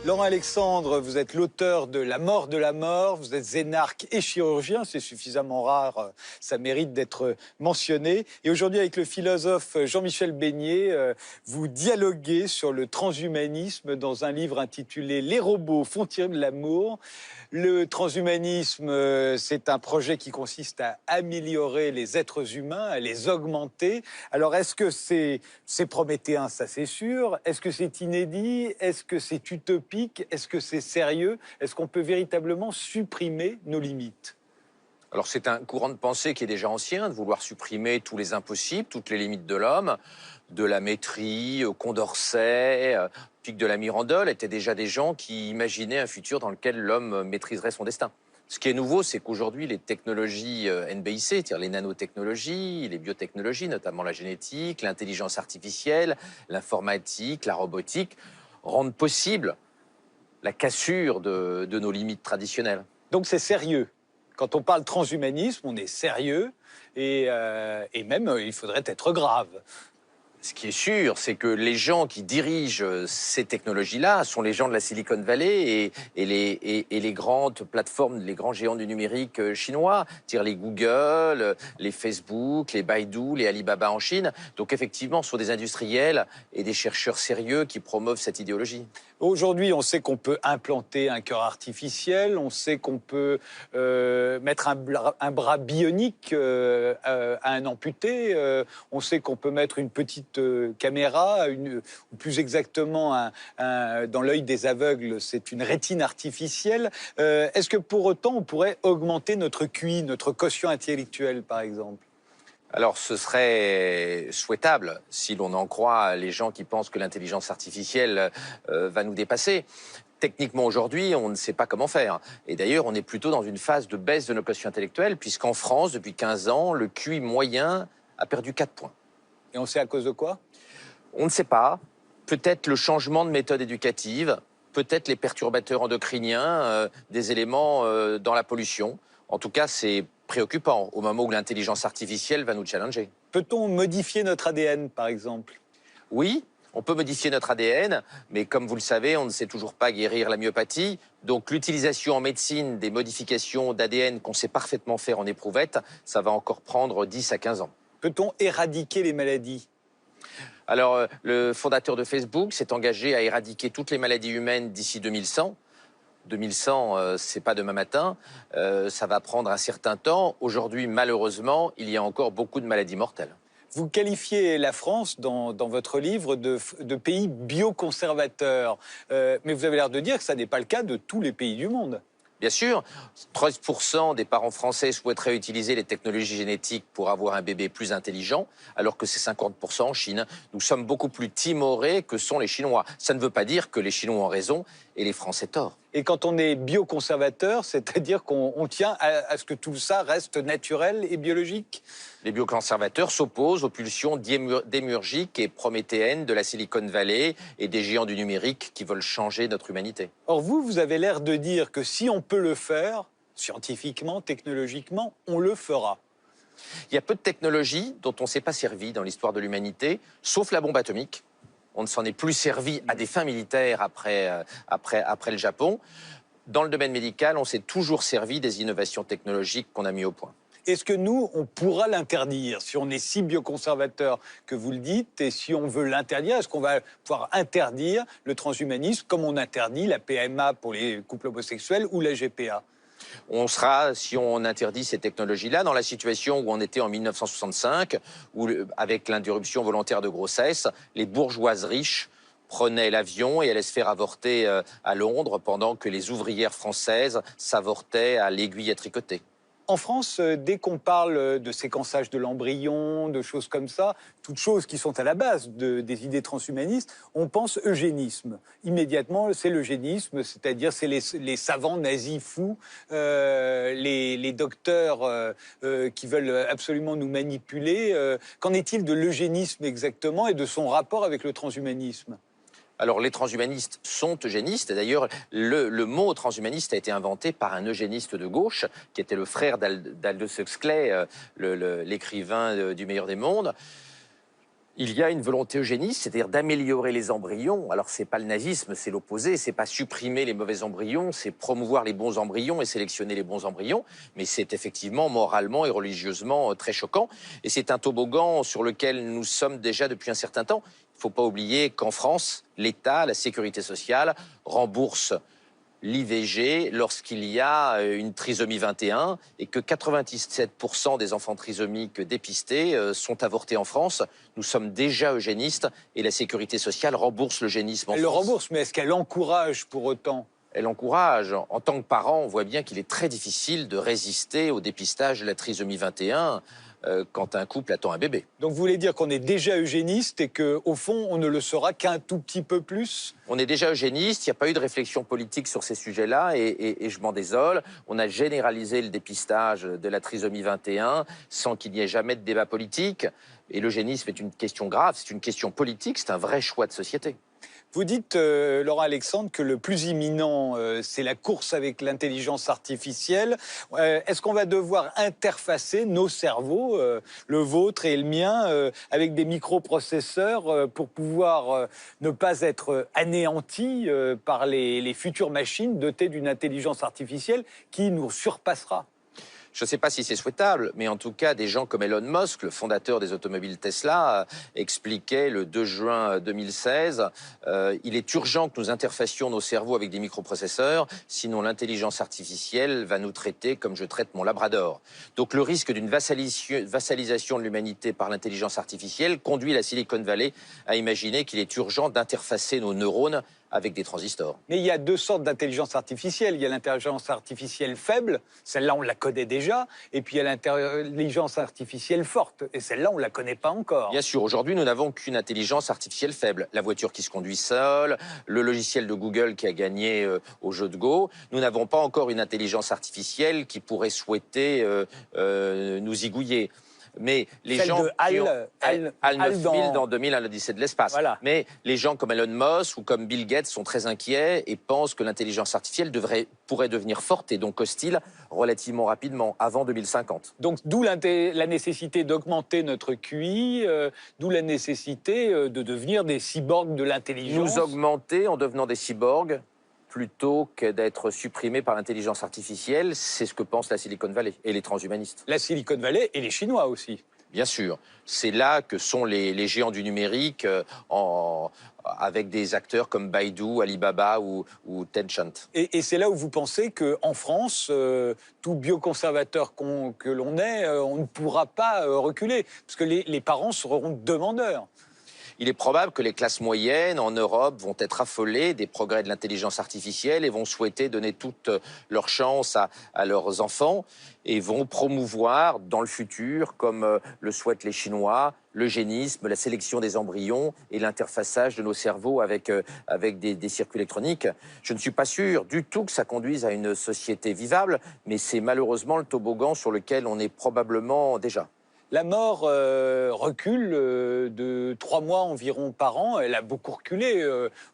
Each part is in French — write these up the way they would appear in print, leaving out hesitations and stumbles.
Laurent Alexandre, vous êtes l'auteur de La mort de la mort, vous êtes énarque et chirurgien, c'est suffisamment rare, ça mérite d'être mentionné. Et aujourd'hui, avec le philosophe Jean-Michel Beignet, vous dialoguez sur le transhumanisme dans un livre intitulé « Les robots font-ils l'amour ?» Le transhumanisme, c'est un projet qui consiste à améliorer les êtres humains, à les augmenter. Alors, est-ce que c'est prométhéen, ça c'est sûr? Est-ce que c'est inédit? Est-ce que c'est utopique? Est-ce que c'est sérieux? Est-ce qu'on peut véritablement supprimer nos limites? Alors c'est un courant de pensée qui est déjà ancien, de vouloir supprimer tous les impossibles, toutes les limites de l'homme, de la Métrie, Condorcet, Pic de la Mirandole, étaient déjà des gens qui imaginaient un futur dans lequel l'homme maîtriserait son destin. Ce qui est nouveau, c'est qu'aujourd'hui, les technologies NBIC, c'est-à-dire les nanotechnologies, les biotechnologies, notamment la génétique, l'intelligence artificielle, l'informatique, la robotique, rendent possible la cassure de nos limites traditionnelles. Donc c'est sérieux. Quand on parle transhumanisme, on est sérieux et même il faudrait être grave. Ce qui est sûr, c'est que les gens qui dirigent ces technologies-là sont les gens de la Silicon Valley et les grandes plateformes, les grands géants du numérique chinois, c'est-à-dire les Google, les Facebook, les Baidu, les Alibaba en Chine. Donc effectivement, ce sont des industriels et des chercheurs sérieux qui promeuvent cette idéologie. Aujourd'hui, on sait qu'on peut implanter un cœur artificiel, on sait qu'on peut mettre un bras bionique à un amputé, on sait qu'on peut mettre une petite caméra, ou plus exactement dans l'œil des aveugles, c'est une rétine artificielle. Est-ce que pour autant, on pourrait augmenter notre QI, notre quotient intellectuel, par exemple ? Alors, ce serait souhaitable si l'on en croit les gens qui pensent que l'intelligence artificielle va nous dépasser. Techniquement, aujourd'hui, on ne sait pas comment faire. Et d'ailleurs, on est plutôt dans une phase de baisse de nos quotients intellectuels, puisqu'en France, depuis 15 ans, le QI moyen a perdu 4 points. Et on sait à cause de quoi? On ne sait pas. Peut-être le changement de méthode éducative, peut-être les perturbateurs endocriniens, des éléments dans la pollution. En tout cas, c'est préoccupant au moment où l'intelligence artificielle va nous challenger. Peut-on modifier notre ADN, par exemple? Oui, on peut modifier notre ADN, mais comme vous le savez, on ne sait toujours pas guérir la myopathie. Donc l'utilisation en médecine des modifications d'ADN qu'on sait parfaitement faire en éprouvette, ça va encore prendre 10 à 15 ans. Peut-on éradiquer les maladies? Alors, le fondateur de Facebook s'est engagé à éradiquer toutes les maladies humaines d'ici 2100. 2100, c'est pas demain matin, ça va prendre un certain temps. Aujourd'hui, malheureusement, il y a encore beaucoup de maladies mortelles. Vous qualifiez la France, dans votre livre, de pays bioconservateur. Mais vous avez l'air de dire que ça n'est pas le cas de tous les pays du monde. Bien sûr, 13% des parents français souhaiteraient utiliser les technologies génétiques pour avoir un bébé plus intelligent, alors que c'est 50% en Chine. Nous sommes beaucoup plus timorés que sont les Chinois. Ça ne veut pas dire que les Chinois ont raison et les Français tort. Et quand on est bioconservateur, c'est-à-dire qu'on tient à ce que tout ça reste naturel et biologique? Les bioconservateurs s'opposent aux pulsions démiurgiques et prométhéennes de la Silicon Valley et des géants du numérique qui veulent changer notre humanité. Or, vous avez l'air de dire que si on peut le faire, scientifiquement, technologiquement, on le fera. Il y a peu de technologies dont on ne s'est pas servi dans l'histoire de l'humanité, sauf la bombe atomique. On ne s'en est plus servi à des fins militaires après le Japon. Dans le domaine médical, on s'est toujours servi des innovations technologiques qu'on a mis au point. Est-ce que nous, on pourra l'interdire? Si on est si bioconservateur que vous le dites, et si on veut l'interdire, est-ce qu'on va pouvoir interdire le transhumanisme comme on interdit la PMA pour les couples homosexuels ou la GPA? On sera, si on interdit ces technologies-là, dans la situation où on était en 1965, où, avec l'interruption volontaire de grossesse, les bourgeoises riches prenaient l'avion et allaient se faire avorter à Londres pendant que les ouvrières françaises s'avortaient à l'aiguille à tricoter. En France, dès qu'on parle de séquençage de l'embryon, de choses comme ça, toutes choses qui sont à la base des idées transhumanistes, on pense eugénisme. Immédiatement, c'est l'eugénisme, c'est-à-dire c'est les savants nazis fous, les docteurs qui veulent absolument nous manipuler. Qu'en est-il de l'eugénisme exactement et de son rapport avec le transhumanisme ? Alors, les transhumanistes sont eugénistes. D'ailleurs, le mot transhumaniste a été inventé par un eugéniste de gauche, qui était le frère d'Aldous Huxley, l'écrivain du Meilleur des mondes. Il y a une volonté eugéniste, c'est-à-dire d'améliorer les embryons. Alors, c'est pas le nazisme, c'est l'opposé. C'est pas supprimer les mauvais embryons, c'est promouvoir les bons embryons et sélectionner les bons embryons. Mais c'est effectivement moralement et religieusement très choquant. Et c'est un toboggan sur lequel nous sommes déjà depuis un certain temps. Il ne faut pas oublier qu'en France, l'État, la sécurité sociale, rembourse l'IVG lorsqu'il y a une trisomie 21 et que 97% des enfants trisomiques dépistés sont avortés en France. Nous sommes déjà eugénistes et la sécurité sociale rembourse l'eugénisme en France. Elle le rembourse, mais est-ce qu'elle encourage pour autant? Elle encourage. En tant que parent, on voit bien qu'il est très difficile de résister au dépistage de la trisomie 21 quand un couple attend un bébé. Donc vous voulez dire qu'on est déjà eugéniste et qu'au fond, on ne le sera qu'un tout petit peu plus? On est déjà eugéniste, il n'y a pas eu de réflexion politique sur ces sujets-là et je m'en désole. On a généralisé le dépistage de la trisomie 21 sans qu'il n'y ait jamais de débat politique. Et l'eugénisme est une question grave, c'est une question politique, c'est un vrai choix de société. Vous dites, Laurent Alexandre, que le plus imminent, c'est la course avec l'intelligence artificielle. Est-ce qu'on va devoir interfacer nos cerveaux, le vôtre et le mien, avec des microprocesseurs pour pouvoir ne pas être anéantis par les futures machines dotées d'une intelligence artificielle qui nous surpassera? Je ne sais pas si c'est souhaitable, mais en tout cas, des gens comme Elon Musk, le fondateur des automobiles Tesla, expliquait le 2 juin 2016 il est urgent que nous interfacions nos cerveaux avec des microprocesseurs, sinon l'intelligence artificielle va nous traiter comme je traite mon labrador. Donc le risque d'une vassalisation de l'humanité par l'intelligence artificielle conduit la Silicon Valley à imaginer qu'il est urgent d'interfacer nos neurones avec des transistors. Mais il y a deux sortes d'intelligence artificielle. Il y a l'intelligence artificielle faible, celle-là on la connaît déjà, et puis il y a l'intelligence artificielle forte, et celle-là on ne la connaît pas encore. Bien sûr, aujourd'hui nous n'avons qu'une intelligence artificielle faible. La voiture qui se conduit seule, le logiciel de Google qui a gagné au jeu de Go. Nous n'avons pas encore une intelligence artificielle qui pourrait souhaiter nous zigouiller. Mais les gens dans 2000 à l'Odyssée de l'espace. Voilà. Mais les gens comme Elon Musk ou comme Bill Gates sont très inquiets et pensent que l'intelligence artificielle pourrait devenir forte et donc hostile relativement rapidement, avant 2050. Donc d'où la nécessité d'augmenter notre QI, d'où la nécessité de devenir des cyborgs de l'intelligence. Nous augmenter en devenant des cyborgs plutôt que d'être supprimés par l'intelligence artificielle, c'est ce que pense la Silicon Valley et les transhumanistes. La Silicon Valley et les Chinois aussi. Bien sûr. C'est là que sont les géants du numérique avec des acteurs comme Baidu, Alibaba ou Tencent. Et c'est là où vous pensez qu'en France, tout bioconservateur que l'on est, on ne pourra pas reculer, parce que les parents seront demandeurs. Il est probable que les classes moyennes en Europe vont être affolées des progrès de l'intelligence artificielle et vont souhaiter donner toute leur chance à leurs enfants et vont promouvoir dans le futur, comme le souhaitent les Chinois, l'eugénisme, la sélection des embryons et l'interfaçage de nos cerveaux avec des circuits électroniques. Je ne suis pas sûr du tout que ça conduise à une société vivable, mais c'est malheureusement le toboggan sur lequel on est probablement déjà. La mort recule de 3 mois environ par an. Elle a beaucoup reculé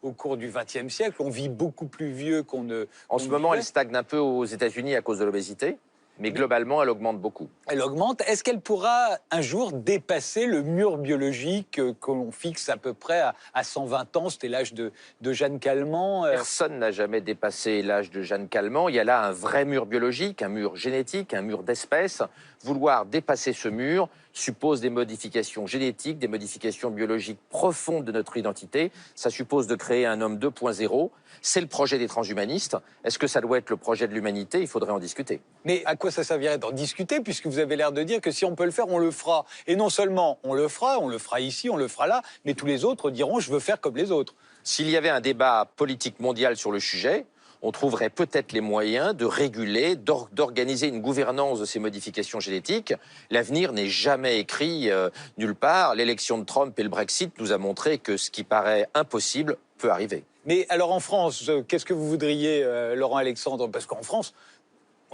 au cours du XXe siècle. On vit beaucoup plus vieux qu'on ne... En ce moment, elle stagne un peu aux États-Unis à cause de l'obésité. Mais globalement, elle augmente beaucoup. Elle augmente. Est-ce qu'elle pourra un jour dépasser le mur biologique que l'on fixe à peu près à 120 ans? C'était l'âge de Jeanne Calment. Personne n'a jamais dépassé l'âge de Jeanne Calment. Il y a là un vrai mur biologique, un mur génétique, un mur d'espèces. Vouloir dépasser ce mur suppose des modifications génétiques, des modifications biologiques profondes de notre identité. Ça suppose de créer un homme 2.0. C'est le projet des transhumanistes. Est-ce que ça doit être le projet de l'humanité? Il faudrait en discuter. Mais à quoi ça servirait d'en discuter, puisque vous avez l'air de dire que si on peut le faire, on le fera. Et non seulement on le fera ici, on le fera là, mais tous les autres diront « je veux faire comme les autres ». S'il y avait un débat politique mondial sur le sujet, on trouverait peut-être les moyens de réguler, d'organiser une gouvernance de ces modifications génétiques. L'avenir n'est jamais écrit nulle part. L'élection de Trump et le Brexit nous a montré que ce qui paraît impossible peut arriver. Mais alors en France, qu'est-ce que vous voudriez, Laurent Alexandre? Parce qu'en France,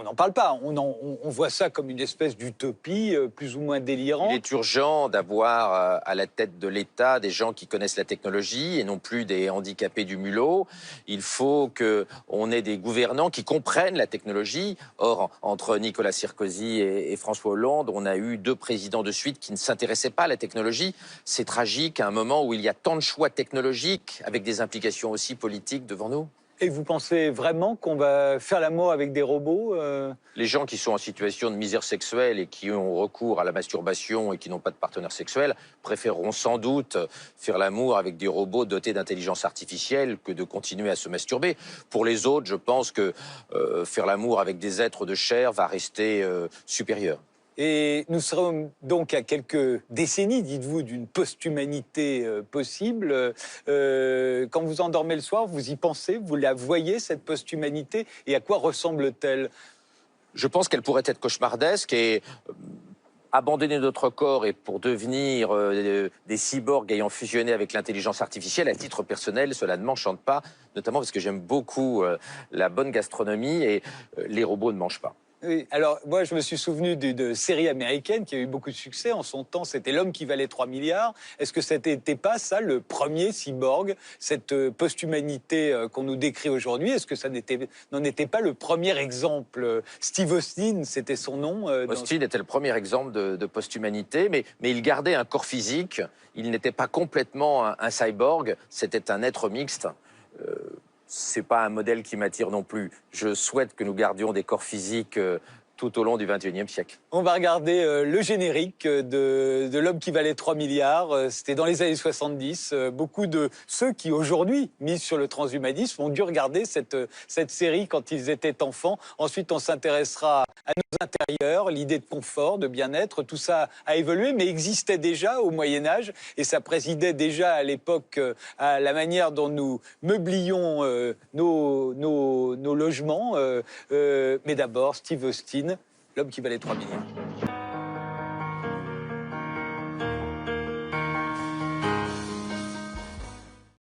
on n'en parle pas. On voit ça comme une espèce d'utopie plus ou moins délirante. Il est urgent d'avoir à la tête de l'État des gens qui connaissent la technologie et non plus des handicapés du mulot. Il faut qu'on ait des gouvernants qui comprennent la technologie. Or, entre Nicolas Sarkozy et François Hollande, on a eu 2 présidents de suite qui ne s'intéressaient pas à la technologie. C'est tragique à un moment où il y a tant de choix technologiques avec des implications aussi politiques devant nous. Et vous pensez vraiment qu'on va faire l'amour avec des robots Les gens qui sont en situation de misère sexuelle et qui ont recours à la masturbation et qui n'ont pas de partenaire sexuel préféreront sans doute faire l'amour avec des robots dotés d'intelligence artificielle que de continuer à se masturber. Pour les autres, je pense que faire l'amour avec des êtres de chair va rester supérieur. Et nous serons donc à quelques décennies, dites-vous, d'une post-humanité possible. Quand vous endormez le soir, vous y pensez, vous la voyez, cette post-humanité, et à quoi ressemble-t-elle? Je pense qu'elle pourrait être cauchemardesque et abandonner notre corps et pour devenir des cyborgs ayant fusionné avec l'intelligence artificielle, à titre personnel, cela ne m'enchante pas, notamment parce que j'aime beaucoup la bonne gastronomie et les robots ne mangent pas. Oui, alors moi je me suis souvenu d'une série américaine qui a eu beaucoup de succès en son temps, c'était L'homme qui valait 3 milliards. Est-ce que c'était pas ça le premier cyborg, cette post-humanité qu'on nous décrit aujourd'hui? Est-ce que ça n'en était pas le premier exemple? Steve Austin, c'était son nom. Austin était le premier exemple de post-humanité, mais il gardait un corps physique, il n'était pas complètement un cyborg, c'était un être mixte. C'est pas un modèle qui m'attire non plus. Je souhaite que nous gardions des corps physiques tout au long du XXIe siècle. On va regarder le générique de L'homme qui valait 3 milliards. C'était dans les années 70. Beaucoup de ceux qui aujourd'hui misent sur le transhumanisme ont dû regarder cette série quand ils étaient enfants. Ensuite, on s'intéressera à nos intérieurs, l'idée de confort, de bien-être. Tout ça a évolué, mais existait déjà au Moyen-Âge. Et ça présidait déjà à l'époque à la manière dont nous meublions nos logements. Mais d'abord, Steve Austin, L'homme qui valait 3 milliards.